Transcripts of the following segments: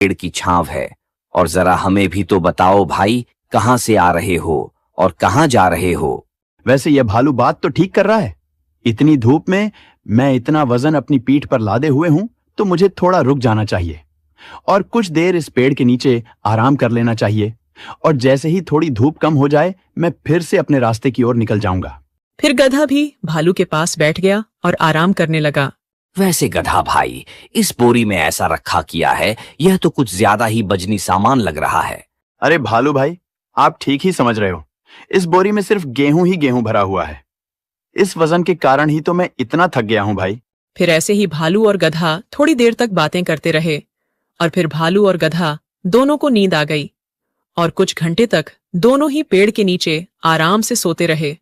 पेड़ की छांव है। और जरा हमें भी तो बताओ भाई, कहाँ से आ रहे हो और कहाँ जा रहे हो? वैसे यह भालू बात तो ठीक कर रहा है। इतनी धूप में मैं इतना वजन अपनी पीठ पर लादे हुए हूं, तो मुझे थोड़ा रुक जाना चाहिए और कुछ देर इस पेड़ के नीचे आराम कर लेना चाहिए। और जैसे ही थोड़ी धूप कम हो जाए, मैं फिर से अपने रास्ते की ओर निकल जाऊंगा। फिर गधा भी भालू के पास बैठ गया और आराम करने लगा। वैसे गधा भाई, इस बोरी में ऐसा रखा किया है, यह तो कुछ ज्यादा ही वजनी सामान लग रहा है। अरे भालू भाई, आप ठीक ही समझ रहे हो। इस बोरी में सिर्फ गेहूं ही गेहूं भरा हुआ है। इस वजन के कारण ही तो मैं इतना थक गया हूं भाई। फिर ऐसे ही भालू और गधा थोड़ी देर तक बातें करते रहे और फिर भालू और गधा दोनों को नींद आ गई और कुछ घंटे तक दोनों ही पेड़ के नीचे आराम से सोते रहे।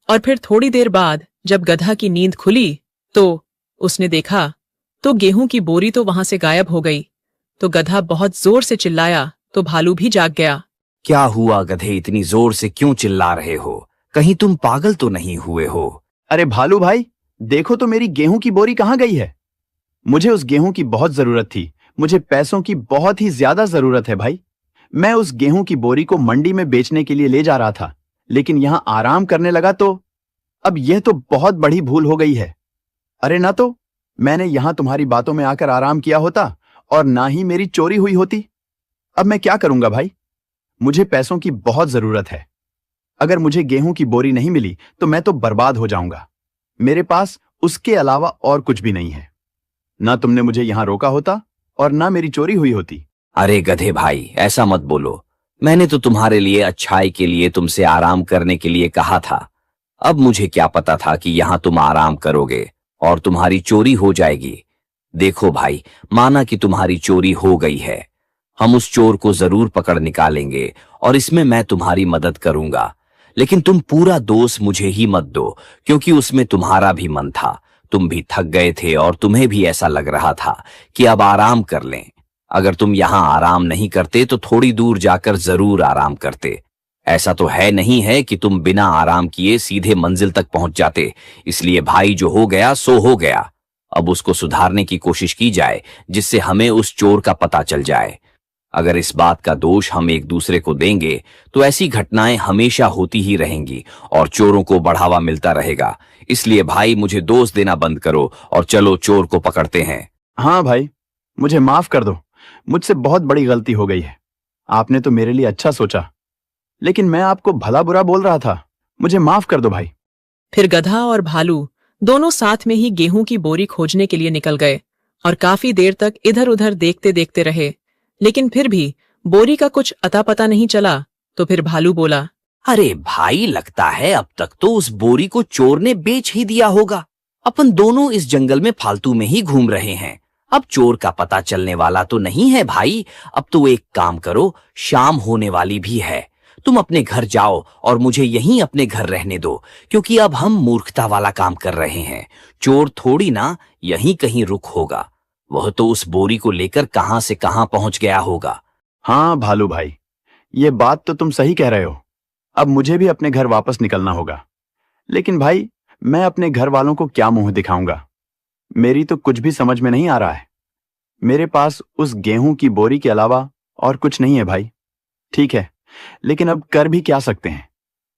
और फिर थोड़ी देर बाद जब गधा की नींद खुली तो उसने देखा तो गेहूं की बोरी तो वहां से गायब हो गई। तो गधा बहुत जोर से चिल्लाया तो भालू भी जाग गया। क्या हुआ गधे, इतनी जोर से क्यों चिल्ला रहे हो? कहीं तुम पागल तो नहीं हुए हो? अरे भालू भाई, देखो तो मेरी गेहूं की बोरी कहाँ गई है। मुझे उस गेहूं की बहुत जरूरत थी। मुझे पैसों की बहुत ही ज्यादा जरूरत है भाई। मैं उस गेहूं की बोरी को मंडी में बेचने के लिए ले जा रहा था, लेकिन यहां आराम करने लगा तो अब यह तो बहुत बड़ी भूल हो गई है। अरे ना तो मैंने यहां तुम्हारी बातों में आकर आराम किया होता और ना ही मेरी चोरी हुई होती। अब मैं क्या करूंगा भाई? मुझे पैसों की बहुत जरूरत है। अगर मुझे गेहूं की बोरी नहीं मिली तो मैं तो बर्बाद हो जाऊंगा। मेरे पास उसके अलावा और कुछ भी नहीं है। ना तुमने मुझे यहां रोका होता और ना मेरी चोरी हुई होती। अरे गधे भाई, ऐसा मत बोलो। मैंने तो तुम्हारे लिए, अच्छाई के लिए तुमसे आराम करने के लिए कहा था। अब मुझे क्या पता था कि यहां तुम आराम करोगे और तुम्हारी चोरी हो जाएगी। देखो भाई, माना कि तुम्हारी चोरी हो गई है, हम उस चोर को जरूर पकड़ निकालेंगे और इसमें मैं तुम्हारी मदद करूंगा। लेकिन तुम पूरा दोष मुझे ही मत दो, क्योंकि उसमें तुम्हारा भी मन था। तुम भी थक गए थे और तुम्हें भी ऐसा लग रहा था कि अब आराम कर लें। अगर तुम यहां आराम नहीं करते तो थोड़ी दूर जाकर जरूर आराम करते। ऐसा तो है नहीं है कि तुम बिना आराम किए सीधे मंजिल तक पहुंच जाते। इसलिए भाई, जो हो गया सो हो गया। अब उसको सुधारने की कोशिश की जाए, जिससे हमें उस चोर का पता चल जाए। अगर इस बात का दोष हम एक दूसरे को देंगे तो ऐसी घटनाएं हमेशा होती ही रहेंगी और चोरों को बढ़ावा मिलता रहेगा। इसलिए भाई, मुझे दोष देना बंद करो और चलो चोर को पकड़ते हैं। हाँ भाई, मुझे माफ कर दो। मुझसे बहुत बड़ी गलती हो गई है। आपने तो मेरे लिए अच्छा सोचा, लेकिन मैं आपको भला बुरा बोल रहा था। मुझे माफ कर दो भाई। फिर गधा और भालू दोनों साथ में ही गेहूं की बोरी खोजने के लिए निकल गए और काफी देर तक इधर उधर देखते देखते रहे, लेकिन फिर भी बोरी का कुछ अता पता नहीं चला। तो फिर भालू बोला, अरे भाई, लगता है अब तक तो उस बोरी को चोर ने बेच ही दिया होगा। अपन दोनों इस जंगल में फालतू में ही घूम रहे हैं। अब चोर का पता चलने वाला तो नहीं है भाई। अब तो एक काम करो, शाम होने वाली भी है। तुम अपने घर जाओ और मुझे यहीं अपने घर रहने दो, क्योंकि अब हम मूर्खता वाला काम कर रहे हैं। चोर थोड़ी ना यहीं कहीं रुक होगा। वह तो उस बोरी को लेकर कहां से कहां पहुंच गया होगा। हाँ भालू भाई, ये बात तो तुम सही कह रहे हो। अब मुझे भी अपने घर वापस निकलना होगा। लेकिन भाई, मैं अपने घर वालों को क्या मुंह दिखाऊंगा? मेरी तो कुछ भी समझ में नहीं आ रहा है। मेरे पास उस गेहूं की बोरी के अलावा और कुछ नहीं है भाई। ठीक है, लेकिन अब कर भी क्या सकते हैं?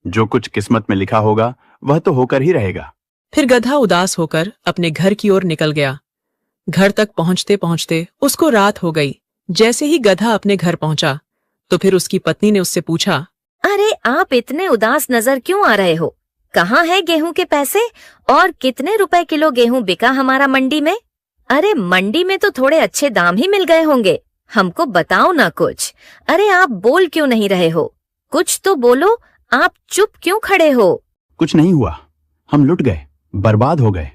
जो कुछ किस्मत में लिखा होगा वह तो होकर ही रहेगा। फिर गधा उदास होकर अपने घर की ओर निकल गया। घर तक पहुंचते पहुंचते उसको रात हो गई। जैसे ही गधा अपने घर पहुंचा तो फिर उसकी पत्नी ने उससे पूछा, अरे आप इतने उदास नजर क्यों आ रहे हो? कहाँ है गेहूं के पैसे और कितने रुपए किलो गेहूं बिका हमारा मंडी में? अरे मंडी में तो थोड़े अच्छे दाम ही मिल गए होंगे। हमको बताओ ना कुछ। अरे आप बोल क्यों नहीं रहे हो? कुछ तो बोलो, आप चुप क्यों खड़े हो? कुछ नहीं हुआ। हम लुट गए, बर्बाद हो गए।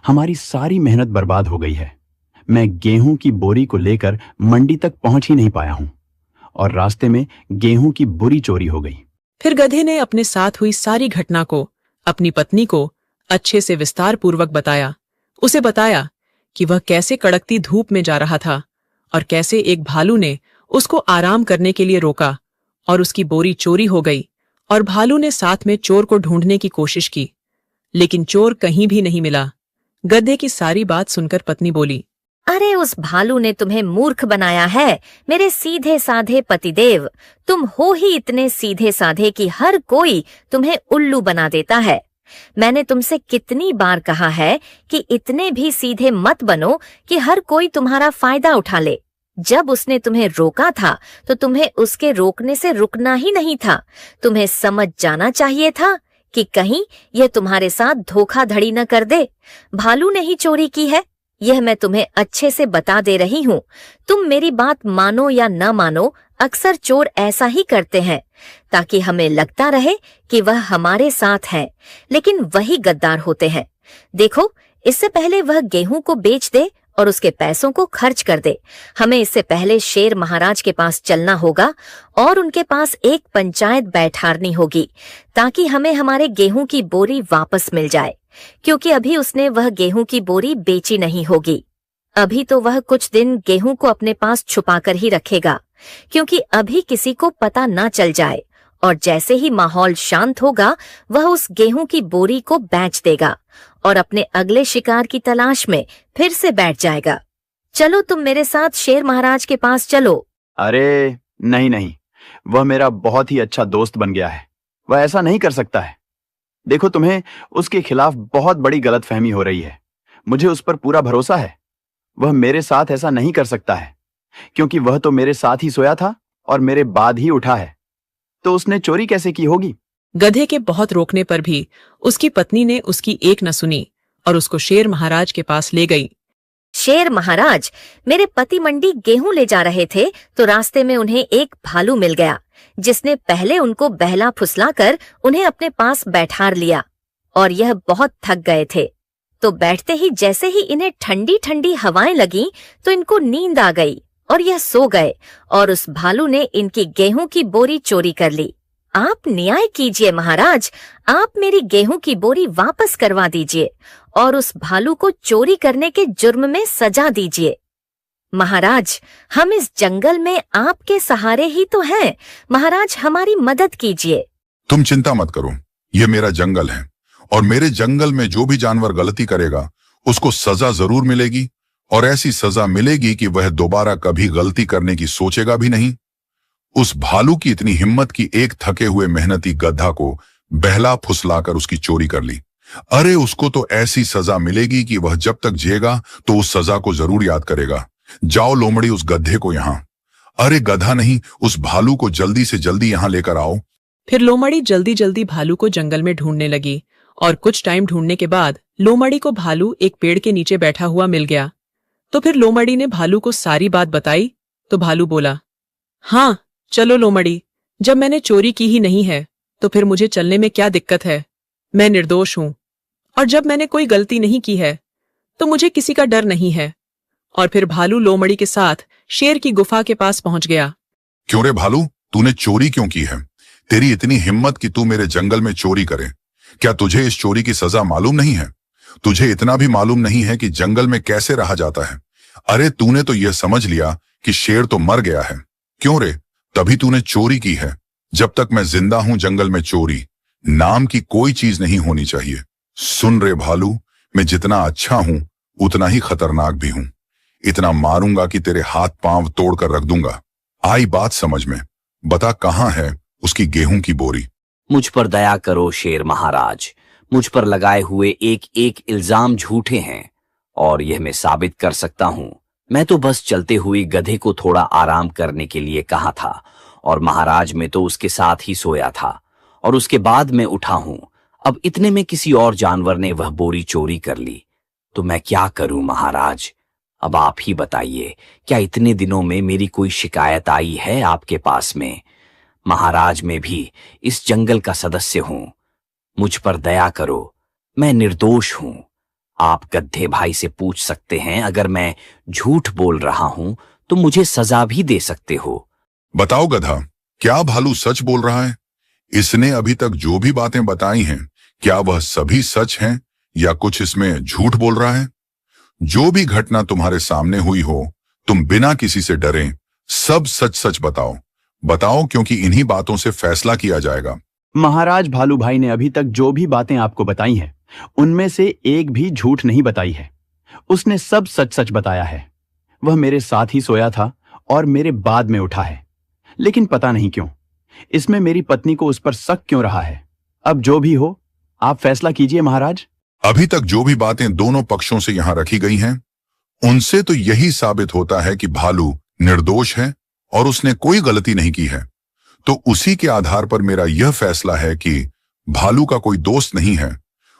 हमारी सारी मेहनत बर्बाद हो गई है। मैं गेहूं की बोरी को लेकर मंडी तक पहुंच ही नहीं पाया हूं और रास्ते में गेहूं की बुरी चोरी हो गई। फिर गधे ने अपने साथ हुई सारी घटना को अपनी पत्नी को अच्छे से विस्तार पूर्वक बताया। उसे बताया कि वह कैसे कड़कती धूप में जा रहा था और कैसे एक भालू ने उसको आराम करने के लिए रोका और उसकी बोरी चोरी हो गई और भालू ने साथ में चोर को ढूंढने की कोशिश की, लेकिन चोर कहीं भी नहीं मिला। गधे की सारी बात सुनकर पत्नी बोली, अरे उस भालू ने तुम्हें मूर्ख बनाया है, मेरे सीधे साधे पतिदेव। तुम हो ही इतने सीधे साधे कि हर कोई तुम्हें उल्लू बना देता है। मैंने तुमसे कितनी बार कहा है कि इतने भी सीधे मत बनो कि हर कोई तुम्हारा फायदा उठा ले। जब उसने तुम्हें रोका था तो तुम्हें उसके रोकने से रुकना ही नहीं था। तुम्हें समझ जाना चाहिए था कि कहीं यह तुम्हारे साथ धोखाधड़ी न कर दे। भालू ने ही चोरी की है, यह मैं तुम्हें अच्छे से बता दे रही हूँ। तुम मेरी बात मानो या न मानो, अक्सर चोर ऐसा ही करते हैं ताकि हमें लगता रहे कि वह हमारे साथ है, लेकिन वही गद्दार होते हैं। देखो, इससे पहले वह गेहूं को बेच दे और उसके पैसों को खर्च कर दे, हमें इससे पहले शेर महाराज के पास चलना होगा और उनके पास एक पंचायत बैठारनी होगी ताकि हमें हमारे गेहूं की बोरी वापस मिल जाए, क्योंकि अभी उसने वह गेहूं की बोरी बेची नहीं होगी। अभी तो वह कुछ दिन गेहूं को अपने पास छुपाकर ही रखेगा, क्योंकि अभी किसी को पता न चल जाए, और जैसे ही माहौल शांत होगा वह उस गेहूं की बोरी को बेच देगा और अपने अगले शिकार की तलाश में फिर से बैठ जाएगा। चलो तुम मेरे साथ शेर महाराज के पास चलो। अरे नहीं नहीं, वह मेरा बहुत ही अच्छा दोस्त बन गया है, वह ऐसा नहीं कर सकता है। देखो, तुम्हें उसके खिलाफ बहुत बड़ी गलतफहमी हो रही है। मुझे उस पर पूरा भरोसा है। वह मेरे साथ ऐसा नहीं कर सकता है, क्योंकि वह तो मेरे साथ ही सोया था और मेरे बाद ही उठा है, तो उसने चोरी कैसे की होगी? गधे के बहुत रोकने पर भी उसकी पत्नी ने उसकी एक न सुनी और उसको शेर महाराज के पास ले गई। शेर महाराज, मेरे पति मंडी गेहूं ले जा रहे थे तो रास्ते में उन्हें एक भालू मिल गया, जिसने पहले उनको बहला फुसलाकर उन्हें अपने पास बैठार लिया, और यह बहुत थक गए थे। तो बैठते ही जैसे ही इन्हें ठंडी ठंडी हवाएं लगीं तो इनको नींद आ गई और यह सो गए, और उस भालू ने इनकी गेहूं की बोरी चोरी कर ली। आप न्याय कीजिए महाराज, आप मेरी गेहूं की बोरी वापस करवा दीजिए और उस भालू को चोरी करने के जुर्म में सजा दीजिए। महाराज, हम इस जंगल में आपके सहारे ही तो हैं। महाराज, हमारी मदद कीजिए। तुम चिंता मत करो, यह मेरा जंगल है और मेरे जंगल में जो भी जानवर गलती करेगा उसको सजा जरूर मिलेगी, और ऐसी सजा मिलेगी कि वह दोबारा कभी गलती करने की सोचेगा भी नहीं। उस भालू की इतनी हिम्मत कि एक थके हुए मेहनती गधा को बहला फुसलाकर उसकी चोरी कर ली। अरे उसको तो ऐसी सजा मिलेगी कि वह जब तक जिएगा तो उस सजा को जरूर याद करेगा। जाओ लोमड़ी, उस गधे को यहाँ, अरे गधा नहीं, उस भालू को जल्दी से जल्दी यहाँ लेकर आओ। फिर लोमड़ी जल्दी जल्दी भालू को जंगल में ढूंढने लगी, और कुछ टाइम ढूंढने के बाद लोमड़ी को भालू एक पेड़ के नीचे बैठा हुआ मिल गया। तो फिर लोमड़ी ने भालू को सारी बात बताई तो भालू बोला, हाँ चलो लोमड़ी, जब मैंने चोरी की ही नहीं है तो फिर मुझे चलने में क्या दिक्कत है। मैं निर्दोष हूं, और जब मैंने कोई गलती नहीं की है तो मुझे किसी का डर नहीं है। और फिर भालू लोमड़ी के साथ शेर की गुफा के पास पहुंच गया। क्यों रे भालू, तूने चोरी क्यों की है? तेरी इतनी हिम्मत कि तू मेरे जंगल में चोरी करे। क्या तुझे इस चोरी की सजा मालूम नहीं है? तुझे इतना भी मालूम नहीं है कि जंगल में कैसे रहा जाता है? अरे तूने तो यह समझ लिया कि शेर तो मर गया है। क्यों रे, तभी तूने चोरी की है। जब तक मैं जिंदा हूं जंगल में चोरी नाम की कोई चीज नहीं होनी चाहिए। सुन रे भालू, मैं जितना अच्छा हूं उतना ही खतरनाक भी हूं। इतना मारूंगा कि तेरे हाथ पांव तोड़कर रख दूंगा। आई बात समझ में? बता कहां है उसकी गेहूं की बोरी? मुझ पर दया करो शेर महाराज, मुझ पर लगाए हुए एक एक इल्जाम झूठे हैं और यह मैं साबित कर सकता हूं। मैं तो बस चलते हुए गधे को थोड़ा आराम करने के लिए कहा था और महाराज में तो उसके साथ ही सोया था और उसके बाद मैं उठा हूं। अब इतने में किसी और जानवर ने वह बोरी चोरी कर ली, तो मैं क्या करूं महाराज? अब आप ही बताइए, क्या इतने दिनों में मेरी कोई शिकायत आई है आपके पास में? महाराज, मैं भी इस जंगल का सदस्य हूं, मुझ पर दया करो, मैं निर्दोष हूं। आप गड्ढे भाई से पूछ सकते हैं, अगर मैं झूठ बोल रहा हूं तो मुझे सजा भी दे सकते हो। बताओ गधा, क्या भालू सच बोल रहा है? इसने अभी तक जो भी बातें बताई हैं, क्या वह सभी सच हैं या कुछ इसमें झूठ बोल रहा है? जो भी घटना तुम्हारे सामने हुई हो, तुम बिना किसी से डरे सब सच सच बताओ। बताओ, क्योंकि इन्हीं बातों से फैसला किया जाएगा। महाराज, भालू भाई ने अभी तक जो भी बातें आपको बताई हैं उनमें से एक भी झूठ नहीं बताई है। उसने सब सच सच बताया है। वह मेरे साथ ही सोया था और मेरे बाद में उठा है, लेकिन पता नहीं क्यों इसमें मेरी पत्नी को उस पर शक क्यों रहा है। अब जो भी हो, आप फैसला कीजिए महाराज। अभी तक जो भी बातें दोनों पक्षों से यहां रखी गई हैं, उनसे तो यही साबित होता है कि भालू निर्दोष है और उसने कोई गलती नहीं की है। तो उसी के आधार पर मेरा यह फैसला है कि भालू का कोई दोस्त नहीं है,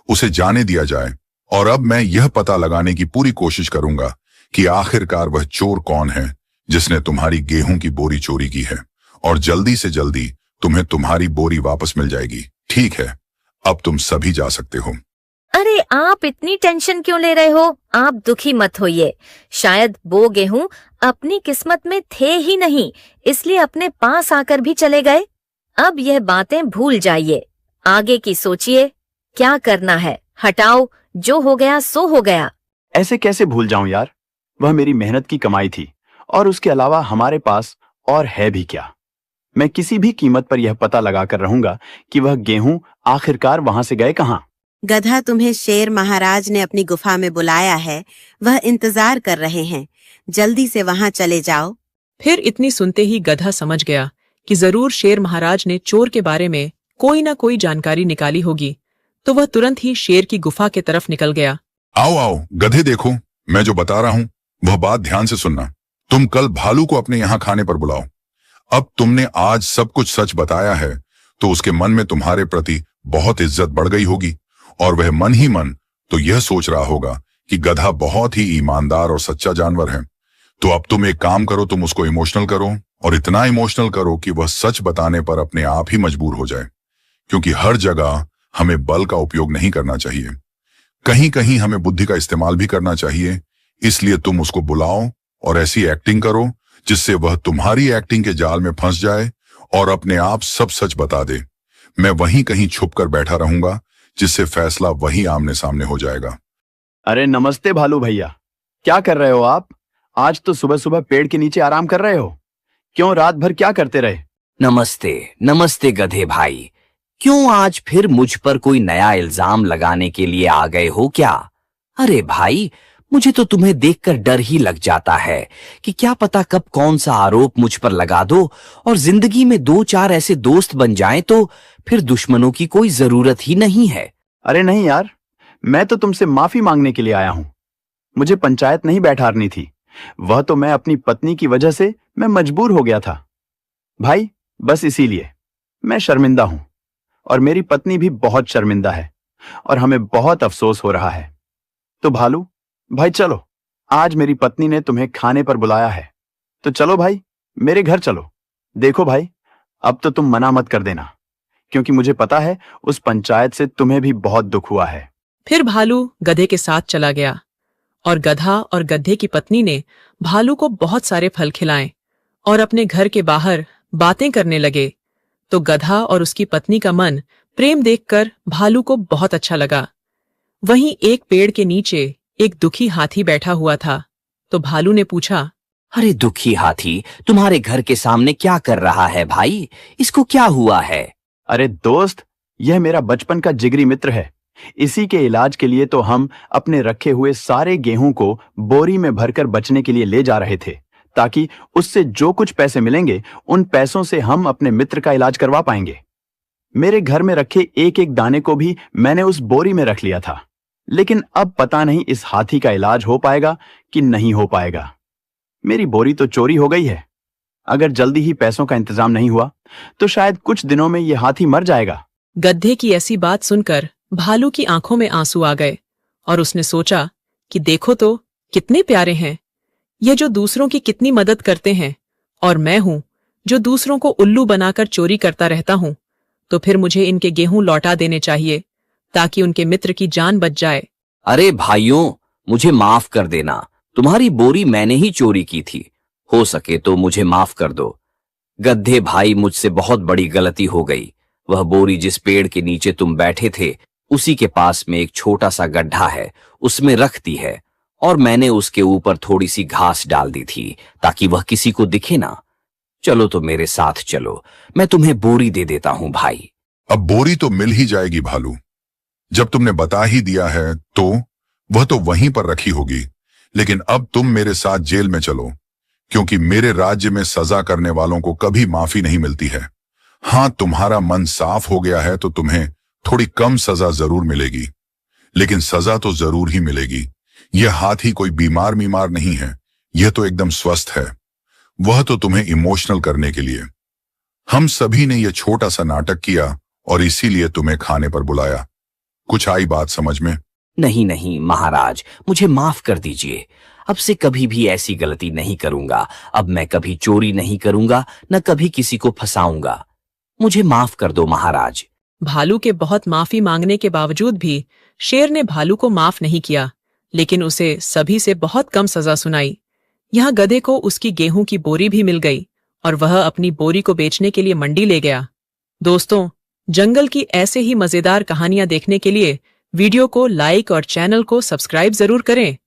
उसे जाने दिया जाए। और अब मैं यह पता लगाने की पूरी कोशिश करूंगा कि आखिरकार वह चोर कौन है जिसने तुम्हारी गेहूं की बोरी चोरी की है, और जल्दी से जल्दी तुम्हें तुम्हारी बोरी वापस मिल जाएगी। ठीक है, अब तुम सभी जा सकते हो। अरे आप इतनी टेंशन क्यों ले रहे हो? आप दुखी मत होइए। शायद वो गेहूं अपनी किस्मत में थे ही नहीं, इसलिए अपने पास आकर भी चले गए। अब यह बातें भूल जाइए, आगे की सोचिए, क्या करना है। हटाओ, जो हो गया सो हो गया। ऐसे कैसे भूल जाऊं यार, वह मेरी मेहनत की कमाई थी और उसके अलावा हमारे पास और है भी क्या। मैं किसी भी कीमत पर यह पता लगाकर रहूंगा कि वह गेहूं आखिरकार वहां से गए कहां। गधा, तुम्हें शेर महाराज ने अपनी गुफा में बुलाया है, वह इंतजार कर रहे हैं, जल्दी से वहां चले जाओ। फिर इतनी सुनते ही गधा समझ गया कि जरूर शेर महाराज ने चोर के बारे में कोई ना कोई जानकारी निकाली होगी, तो वह तुरंत ही शेर की गुफा की तरफ निकल गया। आओ आओ गधे, देखो मैं जो बता रहा हूं वह बात ध्यान से सुनना। तुम कल भालू को अपने यहां खाने पर बुलाओ। अब तुमने आज सब कुछ सच बताया है तो उसके मन में तुम्हारे प्रति बहुत इज्जत बढ़ गई होगी, और वह मन ही मन तो यह सोच रहा होगा कि गधा बहुत ही ईमानदार और सच्चा जानवर है। तो अब तुम एक काम करो, तुम उसको इमोशनल करो, और इतना इमोशनल करो कि वह सच बताने पर अपने आप ही मजबूर हो जाए। क्योंकि हर जगह हमें बल का उपयोग नहीं करना चाहिए, कहीं कहीं हमें बुद्धि का इस्तेमाल भी करना चाहिए। इसलिए तुम उसको बुलाओ और ऐसी एक्टिंग करो जिससे वह तुम्हारी एक्टिंग के जाल में फंस जाए और अपने आप सब सच बता दे। मैं वहीं कहीं छुप कर बैठा रहूंगा, जिससे फैसला वहीं आमने सामने हो जाएगा। अरे नमस्ते भालू भैया, क्या कर रहे हो आप? आज तो सुबह सुबह पेड़ के नीचे आराम कर रहे हो, क्यों रात भर क्या करते रहे? नमस्ते नमस्ते गधे भाई, क्यों आज फिर मुझ पर कोई नया इल्जाम लगाने के लिए आ गए हो क्या? अरे भाई, मुझे तो तुम्हें देखकर डर ही लग जाता है कि क्या पता कब कौन सा आरोप मुझ पर लगा दो और जिंदगी में 2-4 ऐसे दोस्त बन जाएं तो फिर दुश्मनों की कोई जरूरत ही नहीं है। अरे नहीं यार, मैं तो तुमसे माफी मांगने के लिए आया हूं। मुझे पंचायत नहीं बैठानी थी, वह तो मैं अपनी पत्नी की वजह से मैं मजबूर हो गया था भाई, बस इसीलिए मैं शर्मिंदा हूं और मेरी पत्नी भी बहुत शर्मिंदा है और हमें बहुत अफसोस हो रहा है। तो भालू भाई चलो, आज मेरी पत्नी ने तुम्हें खाने पर बुलाया है, तो चलो भाई मेरे घर चलो। देखो भाई, अब तो तुम मना मत कर देना, क्योंकि मुझे पता है उस पंचायत से तुम्हें भी बहुत दुख हुआ है। फिर भालू गधे के साथ चला गया और गधा और गधे की पत्नी ने भालू को बहुत सारे फल खिलाए और अपने घर के बाहर बातें करने लगे। तो गधा और उसकी पत्नी का मन प्रेम देखकर भालू को बहुत अच्छा लगा। वहीं एक पेड़ के नीचे एक दुखी हाथी बैठा हुआ था। तो भालू ने पूछा, अरे दुखी हाथी, तुम्हारे घर के सामने क्या कर रहा है भाई? इसको क्या हुआ है? अरे दोस्त, यह मेरा बचपन का जिगरी मित्र है। इसी के इलाज के लिए तो हम अपने रखे हुए सारे गेहूं को बोरी में भरकर बचने के लिए ले जा रहे थे, ताकि उससे जो कुछ पैसे मिलेंगे उन पैसों से हम अपने मित्र का इलाज करवा पाएंगे। मेरे घर में रखे एक एक दाने को भी मैंने उस बोरी में रख लिया था, लेकिन अब पता नहीं इस हाथी का इलाज हो पाएगा कि नहीं हो पाएगा। मेरी बोरी तो चोरी हो गई है। अगर जल्दी ही पैसों का इंतजाम नहीं हुआ तो शायद कुछ दिनों में यह हाथी मर जाएगा। गधे की ऐसी बात सुनकर भालू की आंखों में आंसू आ गए और उसने सोचा कि देखो तो कितने प्यारे हैं ये, जो दूसरों की कितनी मदद करते हैं, और मैं हूं जो दूसरों को उल्लू बनाकर चोरी करता रहता हूं। तो फिर मुझे इनके गेहूं लौटा देने चाहिए ताकि उनके मित्र की जान बच जाए। अरे भाइयों, मुझे माफ कर देना, तुम्हारी बोरी मैंने ही चोरी की थी। हो सके तो मुझे माफ कर दो। गधे भाई, मुझसे बहुत बड़ी गलती हो गई। वह बोरी जिस पेड़ के नीचे तुम बैठे थे उसी के पास में एक छोटा सा गड्ढा है, उसमें रख दी है, और मैंने उसके ऊपर थोड़ी सी घास डाल दी थी ताकि वह किसी को दिखे ना। चलो तो मेरे साथ चलो, मैं तुम्हें बोरी दे देता हूं भाई। अब बोरी तो मिल ही जाएगी भालू, जब तुमने बता ही दिया है तो वह तो वहीं पर रखी होगी। लेकिन अब तुम मेरे साथ जेल में चलो, क्योंकि मेरे राज्य में सजा करने वालों को कभी माफी नहीं मिलती है। हाँ, तुम्हारा मन साफ हो गया है तो तुम्हें थोड़ी कम सजा जरूर मिलेगी, लेकिन सजा तो जरूर ही मिलेगी। यह हाथी कोई बीमार नहीं है, यह तो एकदम स्वस्थ है। वह तो तुम्हें इमोशनल करने के लिए। हम सभी ने यह छोटा सा नाटक किया और इसीलिए तुम्हें खाने पर बुलाया। कुछ आई बात समझ में? नहीं नहीं महाराज, मुझे माफ कर दीजिए। अब से कभी भी ऐसी गलती नहीं करूंगा। अब मैं कभी चोरी नहीं करूंगा, न कभी किसी को फंसाऊंगा। मुझे माफ कर दो महाराज। भालू के बहुत माफी मांगने के बावजूद भी शेर ने भालू को माफ नहीं किया, लेकिन उसे सभी से बहुत कम सजा सुनाई। यहाँ गधे को उसकी गेहूं की बोरी भी मिल गई और वह अपनी बोरी को बेचने के लिए मंडी ले गया। दोस्तों, जंगल की ऐसे ही मजेदार कहानियां देखने के लिए वीडियो को लाइक और चैनल को सब्सक्राइब जरूर करें।